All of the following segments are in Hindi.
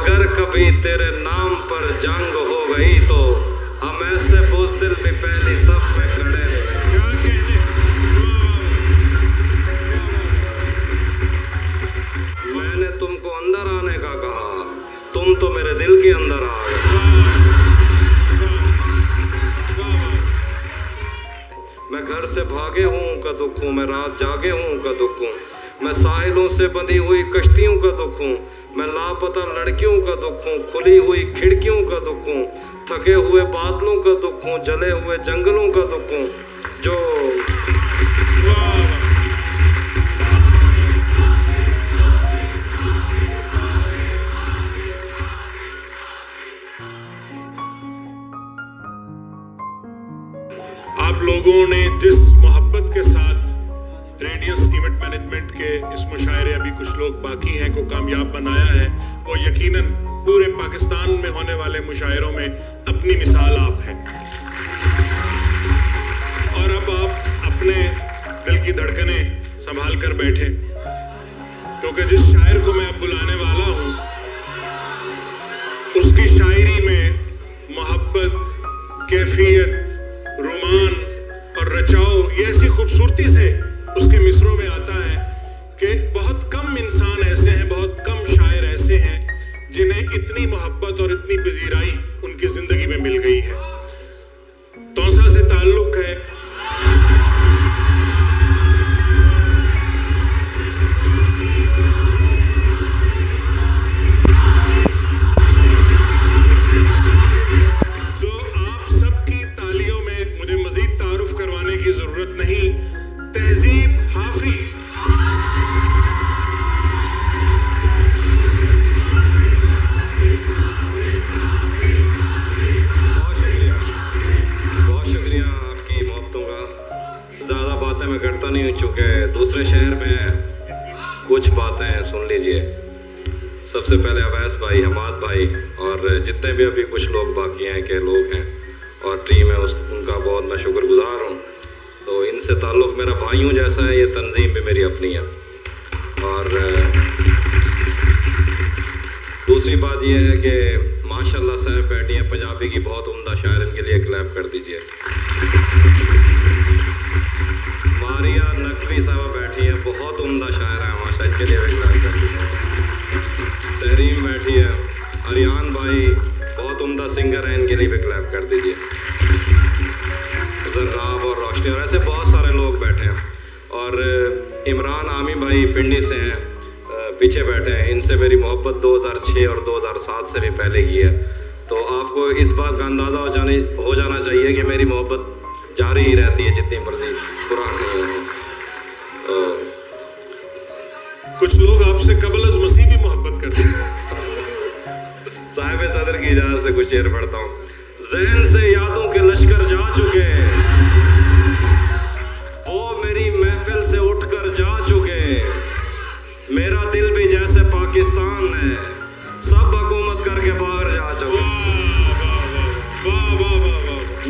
अगर कभी तेरे नाम पर जंग हो गई तो हम ऐसे बुज़दिल भी पहली सफ में खड़े हैं। मैंने तुमको अंदर आने का कहा, तुम तो मेरे दिल के अंदर आ गए। मैं घर से भागे हूँ का दुख हूँ, मैं रात जागे हूँ का दुख हूँ, मैं साहिलों से बंधी हुई कश्तियों का दुख हूँ, मैं लापता लड़कियों का दुख हूँ, खुली हुई खिड़कियों का दुख हूँ, थके हुए बादलों का दुख हूँ, जले हुए जंगलों का दुख हूँ। जो आप लोगों ने जिस मोहब्बत के साथ रेडियस इवेंट मैनेजमेंट के इस मुशायरे, अभी कुछ लोग बाकी हैं, को कामयाब बनाया है, वो यकीनन पूरे पाकिस्तान में होने वाले मुशायरों में अपनी मिसाल आप हैं। और अब आप अपने दिल की धड़कनें संभाल कर बैठे, क्योंकि जिस शायर को मैं अब बुलाने वाला हूं, उसकी शायरी में मोहब्बत, कैफियत, रोमान और रचाओ ये ऐसी खूबसूरती से उसके मिसरों में आता है कि बहुत कम इंसान ऐसे हैं, बहुत कम शायर ऐसे हैं जिन्हें इतनी मोहब्बत और इतनी पजीराई उनकी जिंदगी में मिल गई है। तौसा से ताल्लुक है, तो आप सबकी तालियों में मुझे मजीद तारुफ करवाने की जरूरत नहीं। तहजीब हाफी मैं करता नहीं हूँ, चूँकि दूसरे शहर में कुछ बातें सुन लीजिए। सबसे पहले अवैस भाई, हमाद भाई और जितने भी अभी कुछ लोग बाकी हैं के लोग हैं और टीम है, उनका बहुत मैं शुक्रगुजार हूँ। तो इनसे ताल्लुक़ मेरा भाइयों जैसा है, ये तंजीम भी मेरी अपनी है। और दूसरी बात यह है कि माशाल्लाह साहब बैठी हैं, पंजाबी की बहुत उम्दा शायर, इनके लिए क्लैप कर दीजिए। मारिया नकवी साहबा बैठी हैं, बहुत उम्दा शायर है माशा, इनके लिए भी क्लैप कर दीजिए। तहरीम बैठी है, अरियान भाई बहुत उम्दा सिंगर हैं, इनके लिए भी क्लैप कर दीजिए। जर्राब और रोशनी और ऐसे बहुत सारे लोग बैठे हैं। और इमरान आमी भाई पिंडी से हैं, पीछे बैठे हैं, इनसे मेरी मोहब्बत 2006 और 2007 से भी पहले की है। तो आपको इस बात का अंदाज़ा हो जाना चाहिए कि मेरी मोहब्बत जारी ही रहती है जितनी मर्जी पुरानी हो। तो कुछ लोग आपसे कबल अज़ मसीह भी मोहब्बत करते हैं। साहिब सदर की इजाज़त से कुछ शेर पढ़ता हूँ। ज़हन से यादों के लश्कर जा चुके, वो मेरी महफिल से उठकर जा चुके, मेरा दिल भी जैसे पाकिस्तान है, सब हुकूमत करके बाहर जा चुके।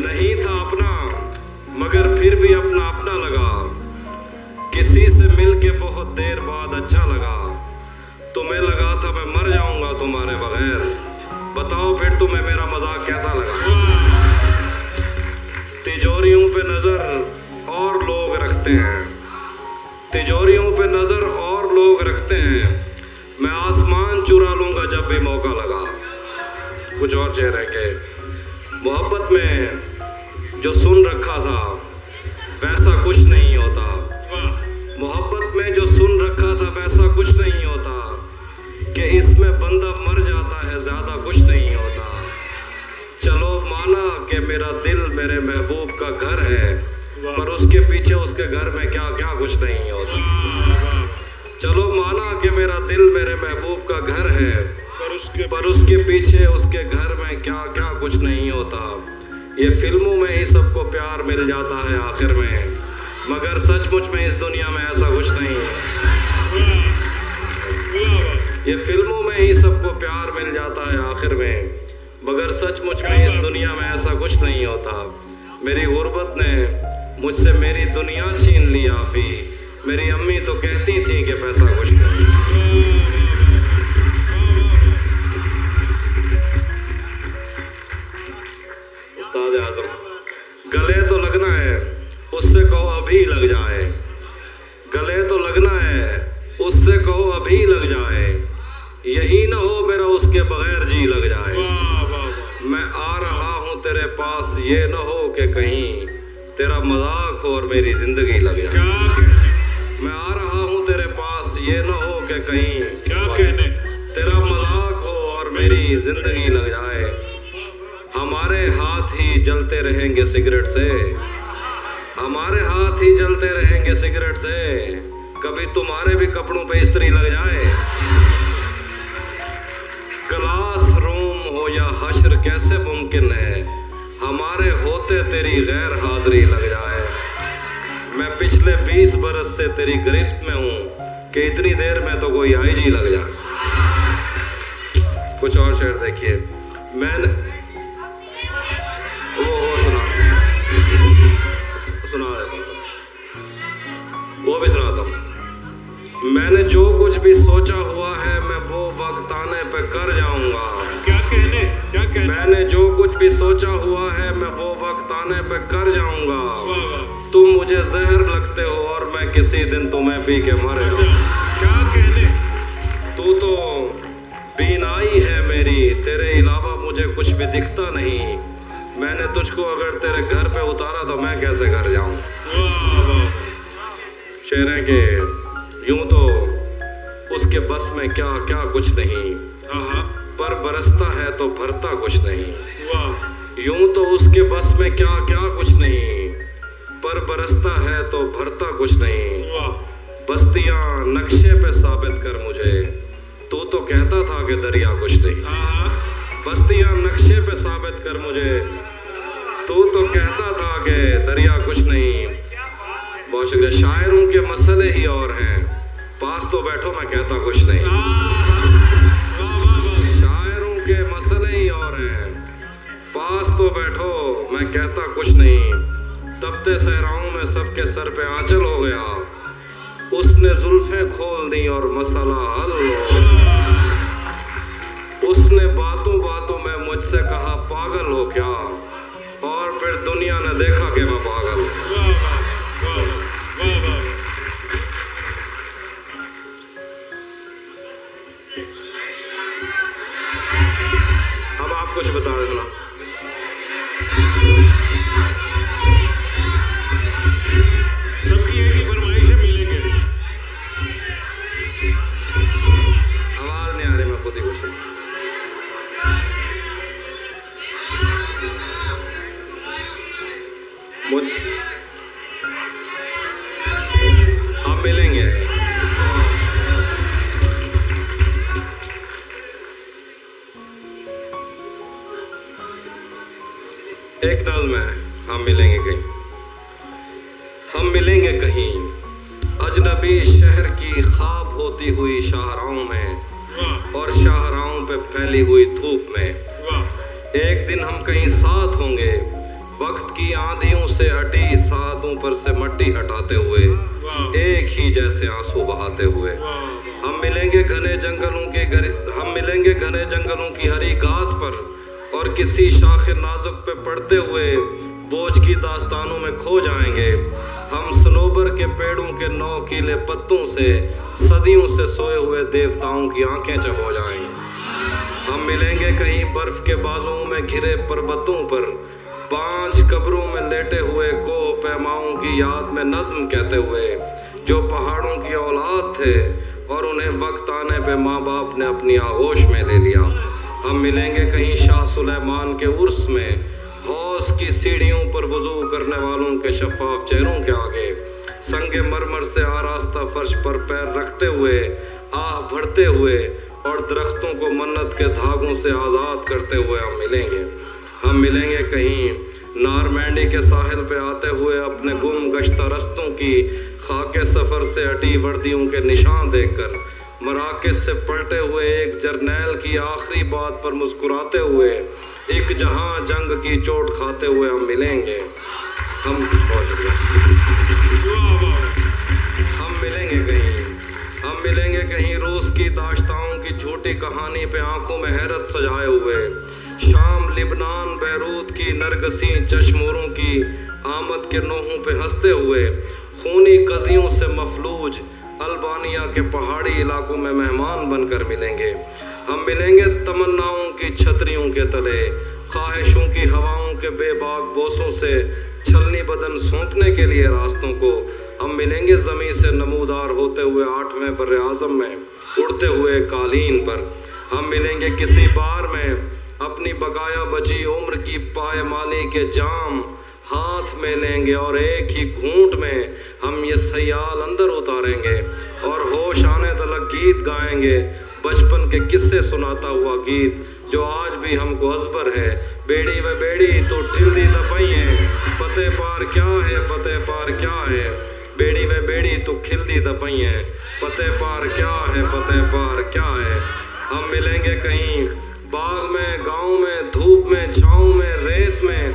नहीं था अपना मगर फिर भी अपना अपना लगा, किसी से मिलके बहुत देर बाद अच्छा लगा, तुम्हें लगा था मैं मर जाऊंगा तुम्हारे बगैर, बताओ फिर तुम्हें मेरा मजाक कैसा लगा। तिजोरियों पे नजर और लोग रखते हैं, तिजोरियों पे नजर और लोग रखते हैं, मैं आसमान चुरा लूंगा जब भी मौका लगा। कुछ और शेर है कि मोहब्बत में जो सुन रखा था वैसा कुछ नहीं होता, मोहब्बत में जो सुन रखा था वैसा कुछ नहीं होता, कि इसमें बंदा मर जाता है ज्यादा कुछ नहीं होता। चलो माना कि मेरा दिल मेरे महबूब का घर है, पर उसके पीछे उसके घर में क्या क्या कुछ नहीं होता। चलो माना कि मेरा दिल मेरे महबूब का घर है, पर उसके पीछे उसके घर में क्या क्या कुछ नहीं होता। ये फिल्मों में ही सबको प्यार मिल जाता है आखिर में, मगर सचमुच में इस दुनिया में ऐसा कुछ नहीं है। ये फिल्मों में ही सबको प्यार मिल जाता है आखिर में, मगर सचमुच में इस दुनिया में ऐसा कुछ नहीं होता। मेरी गुर्बत ने मुझसे मेरी दुनिया छीन ली आफी, मेरी अम्मी तो कहती थी कि पैसा कुछ नहीं। अभी लग जाए, यही ना हो मेरा उसके बगैर जी लग जाए। वाह वाह वाह। मैं आ रहा हूँ तेरे पास, ये ना हो कि कहीं तेरा मजाक हो और मेरी जिंदगी लग जाए। क्या कहने, मैं आ रहा हूँ तेरे पास, ये ना हो कि कहीं क्या कहने। तेरा मजाक हो और मेरी जिंदगी लग जाए। हमारे हाथ ही जलते रहेंगे सिगरेट से, हमारे हाथ ही जलते रहेंगे सिगरेट से, कभी तुम्हारे भी कपड़ों पे इस्त्री लग जाए। क्लास रूम हो या हश्र कैसे मुमकिन है, हमारे होते तेरी गैर हाजिरी लग जाए। मैं पिछले 20 बरस से तेरी गिरफ्त में हूँ कि इतनी देर में तो कोई आईजी लग जाए। कुछ और शेर देखिए। मैंने वो सुना देता हूँ, वो भी सुनाता हूँ। मैंने जो कुछ भी सोचा हुआ है मैं वो वक्त आने पे कर जाऊंगा। क्या कहने, क्या कहने। मैंने जो कुछ भी सोचा हुआ है मैं वो वक्त आने पे कर जाऊंगा। वाह वाह। तुम मुझे जहर लगते हो और मैं किसी दिन तुम्हें पी के मर जाऊं। क्या कहने। तू तो बीनाई है मेरी, तेरे अलावा मुझे कुछ भी दिखता नहीं। मैंने तुझको अगर तेरे घर पे उतारा तो मैं कैसे घर जाऊं। वाह वाह। शेर है कि यूं तो उसके बस में क्या क्या कुछ नहीं, हाँ, पर बरसता है तो भरता कुछ नहीं। वाह। यूं तो उसके बस में क्या क्या कुछ नहीं, पर बरसता है तो भरता कुछ नहीं। वाह। बस्तियां नक्शे पे साबित कर मुझे, तू तो कहता था कि दरिया कुछ नहीं। हाँ। बस्तियां नक्शे पे साबित कर मुझे, तू तो कहता था कि दरिया कुछ नहीं। बहुत शुक्रिया। शायरों के मसले ही और हैं, पास तो बैठो मैं कहता कुछ नहीं। शायरों के मसले ही और हैं, पास तो बैठो मैं कहता कुछ नहीं। तपते सहराओं में सबके सर पे आंचल हो गया, उसने जुल्फें खोल दी और मसला हल हो गया। उसने बातों बातों में मुझसे कहा पागल हो क्या, और फिर दुनिया ने देखा कि मैं पागल हूं। वाह वाह वाह वाह वाह। अब आप कुछ बता देना। सबकी एक ही फरमाइश है, मिलेंगे। आवाज नहीं आ रही, मैं खुद ही कुछ हम मिलेंगे। एक नज़्म है, हम मिलेंगे कहीं, हम मिलेंगे कहीं अजनबी शहर की ख्वाब होती हुई शाहराहों में, वाह और शाहराहों पे फैली हुई धूप में। वाह। एक दिन हम कहीं साथ होंगे, वक्त की आंधियों से हटी सातों पर से मट्टी हटाते हुए, वाह। एक ही जैसे आंसू बहाते हुए। वाह। हम मिलेंगे घने जंगलों के हम मिलेंगे घने जंगलों की हरी घास पर, और किसी शाखे नाजुक पे पड़ते हुए बोझ की दास्तानों में खो जाएंगे। हम सनोबर के पेड़ों के नौकीले पत्तों से सदियों से सोए हुए देवताओं की आंखें चबो जाएंगे। हम मिलेंगे कहीं बर्फ के बाजुओं में घिरे पर्वतों पर, 5 कब्रों में लेटे हुए कोह पैमाओं की याद में नज्म कहते हुए, जो पहाड़ों की औलाद थे और उन्हें वक्त आने पे माँ बाप ने अपनी आगोश में ले लिया। हम मिलेंगे कहीं शाह सुलेमान के उर्स में, हौस की सीढ़ियों पर वुजू करने वालों के शफाफ चेहरों के आगे, संगे मरमर से आरास्ता फर्श पर पैर रखते हुए आह भरते हुए, और दरख्तों को मन्नत के धागों से आज़ाद करते हुए हम मिलेंगे। हम मिलेंगे कहीं नारमैंडी के साहिल पे आते हुए अपने गुम गश्ता रस्तों की खाके सफ़र से हटी वर्दियों के निशान देखकर, मराकज़ से पलटे हुए एक जर्नैल की आखिरी बात पर मुस्कुराते हुए, एक जहां जंग की चोट खाते हुए हम मिलेंगे। हम मिलेंगे कहीं, हम मिलेंगे कहीं रूस की दाश्ताओं की झूठी कहानी पे आंखों में हैरत सजाए हुए, शाम लिबनान बैरूत की नरगसी चश्मोरों की आमद के नोहों पे हंसते हुए, खूनी कजियों से मफलूज अल्बानिया के पहाड़ी इलाकों में मेहमान बनकर मिलेंगे। हम मिलेंगे तमन्नाओं की छतरियों के तले, ख्वाहिशों की हवाओं के बेबाक बोसों से छलनी बदन सौंपने के लिए रास्तों को। हम मिलेंगे ज़मीं से नमूदार होते हुए 8वें बर्रे आज़म में उड़ते हुए कालीन पर। हम मिलेंगे किसी बार में अपनी बकाया बची उम्र की पायमाली के जाम हाथ में लेंगे और एक ही घूंट में हम ये सयाल अंदर उतारेंगे और होश आने तलक गीत गाएंगे, बचपन के किस्से सुनाता हुआ गीत जो आज भी हमको अजबर है। बेड़ी व बेड़ी तो ठिल्दी दपाइए, पते पार क्या है, पते पार क्या है। बेड़ी व बेड़ी तो खिल्दी दपाइए, पते पार क्या है, पते पार क्या है। हम मिलेंगे कहीं बाग में, गांव में, धूप में, छाँव में, रेत में,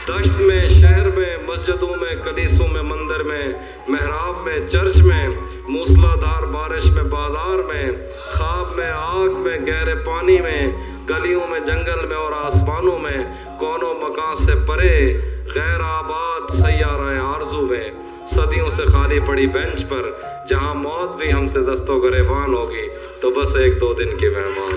दश्त में, शहर में, मस्जिदों में, कलीसों में, मंदिर में, मेहराब में, चर्च में, मूसलाधार बारिश में, बाजार में, ख्वाब में, आग में, गहरे पानी में, गलियों में, जंगल में और आसमानों में, कौनों मकान से परे गैर आबाद सैयारा आरज़ू में, सदियों से खाली पड़ी बेंच पर जहां मौत भी हमसे दस्तों गरेबान होगी तो बस 1-2 दिन के मेहमान।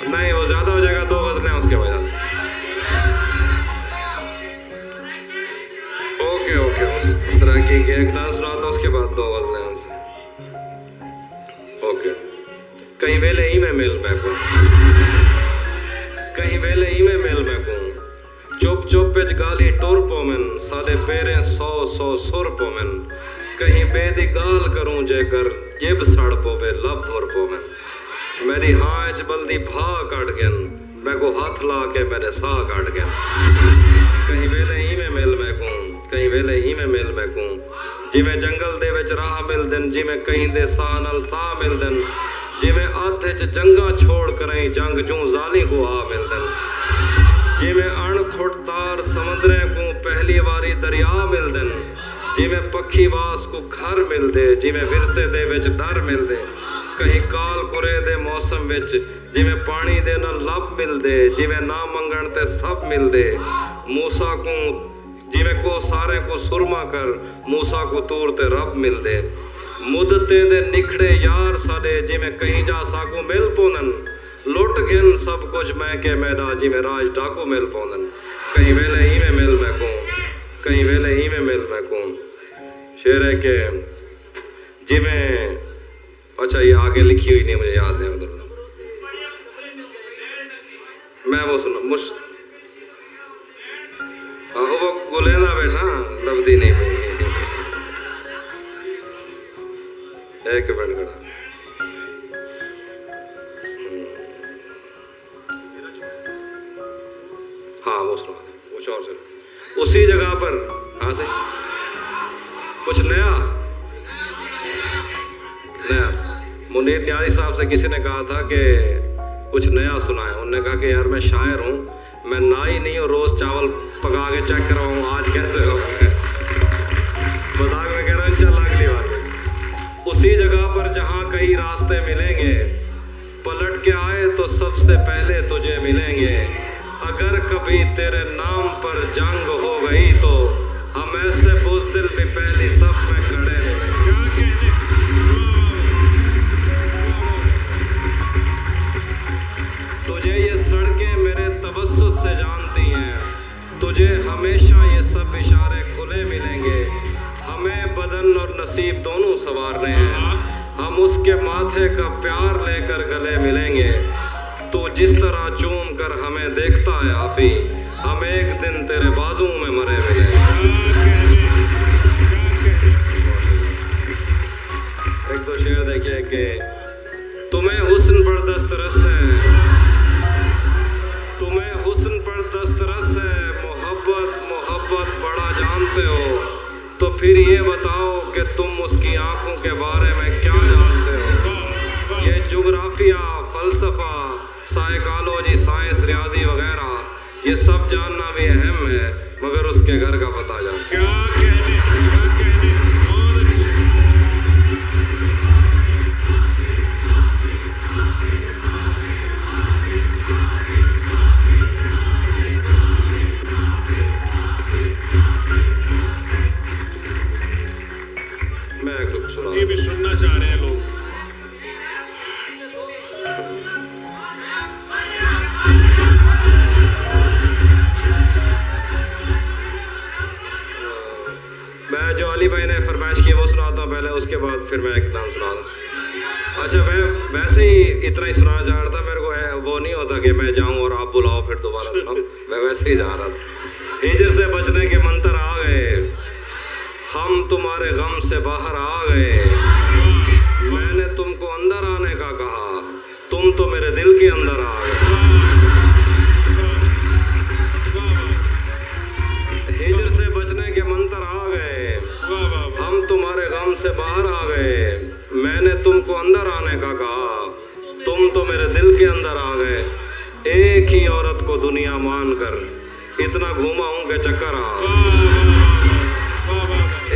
नहीं वो ज्यादा हो जाएगा, 2 गज़लें उसके बाद। ओके उस तरह की एक डांस सुनाता उसके बाद 2 गज़लें उनसे। ओके। कहीं वेले ही में मेल मैं को, कहीं वेले ही में मेल मैं को, चुप चुप पिच गाली टोर पोमन, साले पेरे 100 सुर पोमन, कहीं बेदी गाल करूं जेकर ये बसाड़ पोवे लब भोर पोमन। मेरी हांच बल्दी भा काट गन, मैं को हाथ ला के मेरे साह काट गन। कहीं वेले ही में मेल मैं को, कहीं वेले ही में मेल मैं को, जिमें जंगल दे विच राह मिल दिन, जिमें कहीं दे साह नल साह मिल दिन, जिमें आधे च जंगा छोड़ करें जंग जूं जाली को आ मिल दिन, जिमें अणखुट तार समुद्रे को पहली वारी दरिया मिल दिन, जिमें पक्षी वास को घर मिल दे, जिमें विरसे दे विच डर मिल दे, कहीं काल कुरे दे मौसम विच जिमें पानी दे न लब मिल दे, जिमें ना मंगण ते सब मिल दे, मूसा को जिमें को सारे को सुरमा कर मूसा को तूर ते रब मिल दे, मुदते दे निखड़े यार साडे जिमें कहीं जा साको मिल पोनन, लुट गिन सब कुछ मैं के मैदा जिमें राज डाको मिल पोनन। कहीं वेले ही में मिल मैं को, कहीं वेले ही में मिल मैं को। शेर है के जिमें, अच्छा ये आगे लिखी हुई नहीं मुझे याद है उधर, मैं वो सुना मुश वो गुलेना बैठा लफ्दी नहीं पई। एक मिनट खड़ा, हाँ वो सुना, वो और चलो उसी जगह पर। हाँ से कुछ नया मुनीर न्यारी साहब से किसी ने कहा था कि कुछ नया सुनाए। उन्होंने कहा कि यार मैं शायर हूँ, मैं नाई नहीं हूँ रोज चावल पका के चेक कर रहा हूँ, आज कैसे हो मजाक में कह रहा हूँ, इंशाल्लाह अगली बार उसी जगह पर जहाँ कई रास्ते मिलेंगे, पलट के आए तो सबसे पहले तुझे मिलेंगे, अगर कभी तेरे नाम पर जंग हो गई तो हम ऐसे बुज़दिल भी पहली सफ में खड़े मिलेंगे। तुझे ये सड़कें मेरे तवस्सुत से जानती हैं, तुझे हमेशा ये सब इशारे खुले मिलेंगे, हमें बदन और नसीब दोनों संवारने हैं, हम उसके माथे का प्यार लेकर गले मिलेंगे, तू जिस तरह चूम कर हमें देखता है आफी, हम एक दिन तेरे बाजू में मरे मिलेंगे। एक दो शेर देखिए कि तुम्हें हुस्न पर दस्तरस है, तुम्हें हुस्न पर दस्तरस है, मोहब्बत बड़ा जानते हो, तो फिर ये बताओ कि तुम उसकी आंखों के बारे में क्या जानते हो। ये जोग्राफिया, फलसफा, साइकोलॉजी, साइंस, रियादी वगैरह ये सब जानना भी अहम है, मगर उसके घर का पता जान। क्या कहने बहुत अच्छे। उसके बाद फिर मैं एक नाम सुना दूँ। अच्छा, मैं वैसे ही इतना ही सुना जा रहा था, मेरे को वो नहीं होता कि मैं जाऊं और आप बुलाओ फिर दोबारा सुनाओ, मैं वैसे ही जा रहा था। हिजर से बचने के मंत्र आ गए, हम तुम्हारे गम से बाहर आ गए, मैंने तुमको अंदर आने का कहा, तुम तो मेरे दिल के अंदर आ गए। हिजर से बचने के मंत्र आ गए, हम तुम्हारे गम से बाहर आ गए, मैंने तुमको अंदर आने का कहा, तुम तो मेरे दिल के अंदर आ गए। एक ही औरत को दुनिया मानकर इतना घूमा हूं कि चक्कर आ गए।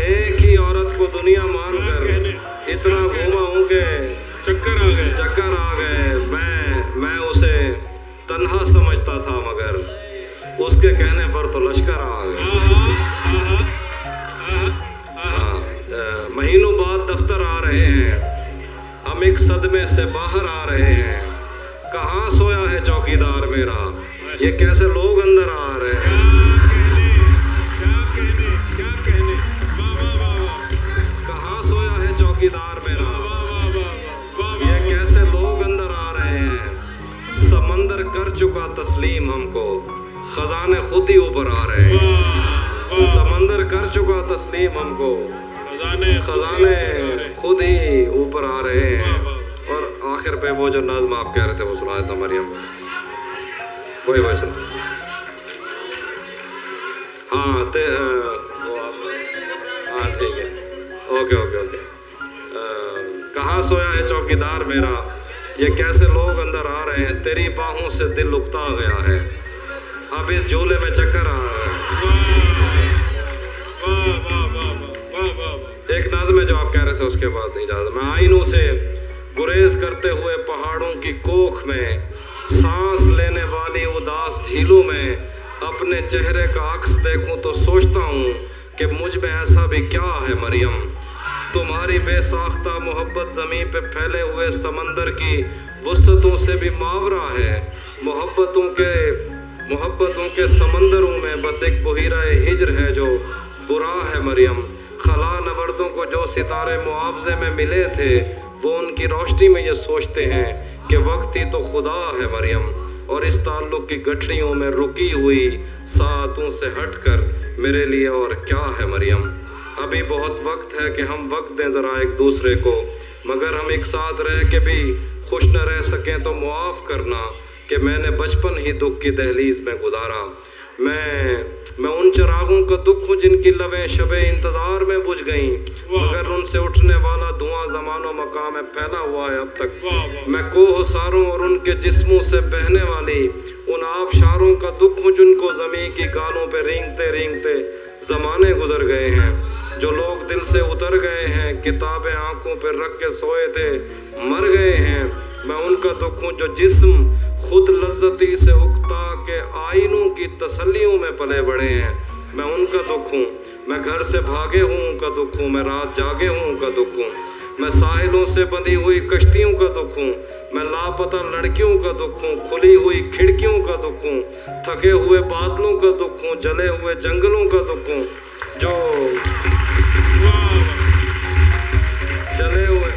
एक ही औरत को दुनिया मानकर इतना घूमा हूं कि चक्कर आ गए। चक्कर आ गए। मैं उसे तन्हा समझता था, मगर उसके कहने पर तो लश्कर आ गए। महीनों बाद दफ्तर आ रहे हैं, हम एक सदमे से बाहर आ रहे हैं, कहाँ सोया है चौकीदार मेरा, ये कैसे लोग अंदर आ रहे हैं। कहाँ सोया है चौकीदार मेरा, ये कैसे लोग अंदर आ रहे हैं। समंदर कर चुका तस्लीम हमको, खजाने खुद ही ऊपर आ रहे हैं। समंदर कर चुका तस्लीम हमको, खजाने खुद ही ऊपर आ रहे हैं। और आखिर पे वो जो नज़्म आप कह रहे थे वो सुना था मरियम, वही सुना। हाँ ठीक है, ओके। कहाँ सोया है चौकीदार मेरा, ये कैसे लोग अंदर आ रहे हैं, तेरी बाहों से दिल उकता गया है, अब इस झूले में चक्कर आ रहा है। एक नाज़्म है जो आप कह रहे थे, उसके बाद इजाज़त। मैं आईनों से गुरेज करते हुए पहाड़ों की कोख में, सांस लेने वाली उदास झीलों में, अपने चेहरे का अक्स देखूं तो सोचता हूँ कि मुझ में ऐसा भी क्या है मरियम। तुम्हारी बेसाख्ता मोहब्बत ज़मीन पे फैले हुए समंदर की वुसअतों से भी मावरा है। मोहब्बतों के समंदरों में बस एक बहिरा हिज्र है जो बुरा है मरियम। खला नवर्दों को जो सितारे मुआवजे में मिले थे, वो उनकी रोशनी में ये सोचते हैं कि वक्त ही तो खुदा है मरियम। और इस ताल्लुक़ की गठरियों में रुकी हुई सातों से हटकर मेरे लिए और क्या है मरियम। अभी बहुत वक्त है कि हम वक्त दें ज़रा एक दूसरे को, मगर हम एक साथ रह के भी खुश न रह सकें तो मुआफ़ करना कि मैंने बचपन ही दुख की दहलीज में गुजारा। मैं उन चिरागों का दुख हूँ जिनकी लबें शबे इंतज़ार में बुझ गईं, मगर उनसे उठने वाला धुआं ज़मानो मकाम में फैला हुआ है अब तक। मैं कोहसारों और उनके जिस्मों से बहने वाली उन आबशारों का दुख हूँ जिनको ज़मीन की गालों पे रेंगते रेंगते ज़माने गुजर गए हैं। जो लोग दिल से उतर गए हैं, किताबें आंखों पर रख के सोए थे, मर गए हैं। मैं उनका दुख हूँ जो जिस्म खुद लज्जती से उकता के आईनों की तसल्लियों में पले बड़े हैं। मैं उनका दुख हूँ। मैं घर से भागे हूँ उनका दुख हूँ। मैं रात जागे हूँ उनका दुख हूँ। मैं साहिलों से बंधी हुई कश्तियों का दुख हूँ। मैं लापता लड़कियों का दुख हूँ। खुली हुई खिड़कियों का दुख हूँ। थके हुए बादलों का दुख हूँ। जले हुए जंगलों का दुख हूँ। जो जले हुए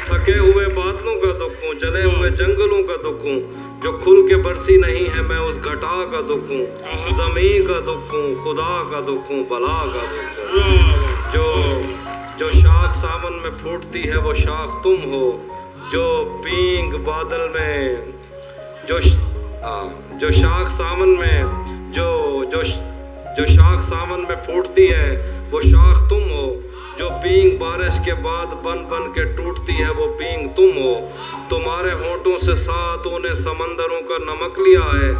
थके हुए बादलों का दुख हूँ। जले हुए जंगलों का दुख हूँ। जो खुल के बरसी नहीं है मैं उस घटा का दुख हूँ। ज़मीन का दुख हूँ। खुदा का दुख हूँ। बला का दुख हूँ। जो शाख सावन में फूटती है वो शाख तुम हो। जो पींग बादल में जो शाख सावन में जो शाख सावन में फूटती है वो शाख तुम हो। जो पींग बारिश के बाद बन बन के टूटती है वो पींग तुम हो। तुम्हारे होंठों से सातों ने समंदरों का नमक लिया है।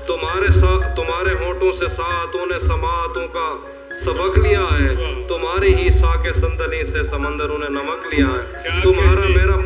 तुम्हारे होंठों से सातों ने समातों का सबक लिया है। तुम्हारी ही साके संदली से समंदरों ने नमक लिया है। तुम्हारा मेरा